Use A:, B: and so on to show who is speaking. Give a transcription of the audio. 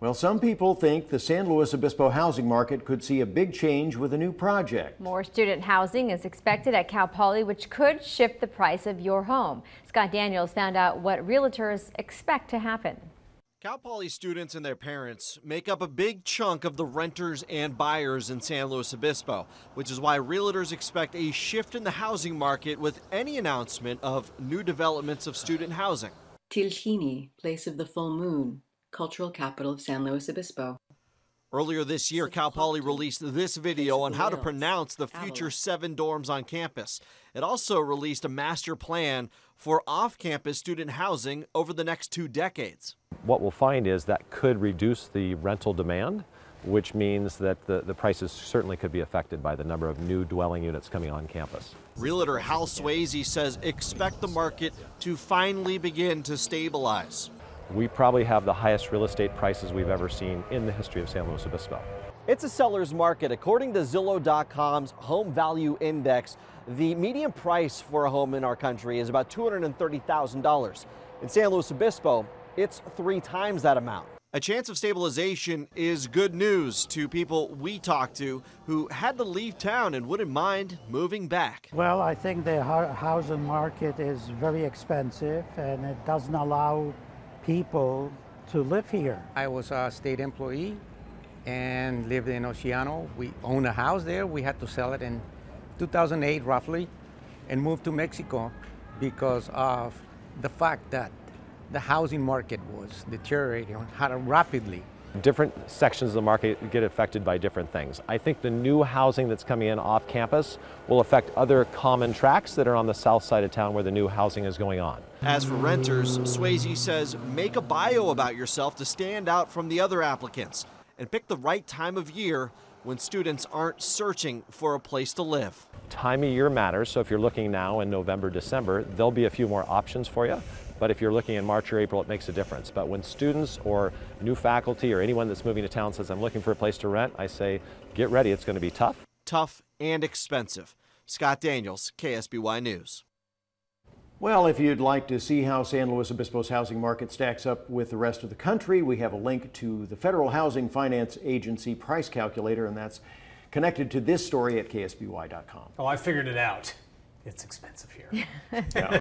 A: Well, some people think the San Luis Obispo housing market could see a big change with a new project.
B: More student housing is expected at Cal Poly, which could shift the price of your home. Scott Daniels found out what realtors expect to happen.
C: Cal Poly students and their parents make up a big chunk of the renters and buyers in San Luis Obispo, which is why realtors expect a shift in the housing market with any announcement of new developments of student housing.
D: Tilhini, Place of the Full Moon, cultural capital of San Luis Obispo.
C: Earlier this year, Cal Poly released this video on how to pronounce the future 7 dorms on campus. It also released a master plan for off-campus student housing over the next 2 decades.
E: What we'll find is that could reduce the rental demand, which means that the prices certainly could be affected by the number of new dwelling units coming on campus.
C: Realtor Hal Swayze says expect the market to finally begin to stabilize.
E: We probably have the highest real estate prices we've ever seen in the history of San Luis Obispo.
C: It's a seller's market. According to Zillow.com's Home Value Index, the median price for a home in our country is about $230,000. In San Luis Obispo, it's 3 times that amount. A chance of stabilization is good news to people we talked to who had to leave town and wouldn't mind moving back.
F: Well, I think the housing market is very expensive and it doesn't allow people to live here.
G: I was a state employee and lived in Oceano. We owned a house there. We had to sell it in 2008 roughly and moved to Mexico because of the fact that the housing market was deteriorating rapidly.
E: Different sections of the market get affected by different things. I think the new housing that's coming in off campus will affect other common tracts that are on the south side of town where the new housing is going on.
C: As for renters, Swayze says make a bio about yourself to stand out from the other applicants and pick the right time of year when students aren't searching for a place to live.
E: Time of year matters, so if you're looking now in November, December, there'll be a few more options for you. But if you're looking in March or April, it makes a difference. But when students or new faculty or anyone that's moving to town says, I'm looking for a place to rent, I say, get ready, it's going to be tough.
C: Tough and expensive. Scott Daniels, KSBY News.
A: Well, if you'd like to see how San Luis Obispo's housing market stacks up with the rest of the country, we have a link to the Federal Housing Finance Agency price calculator, and that's connected to this story at ksby.com.
H: Oh, I figured it out. It's expensive here.
A: Yeah.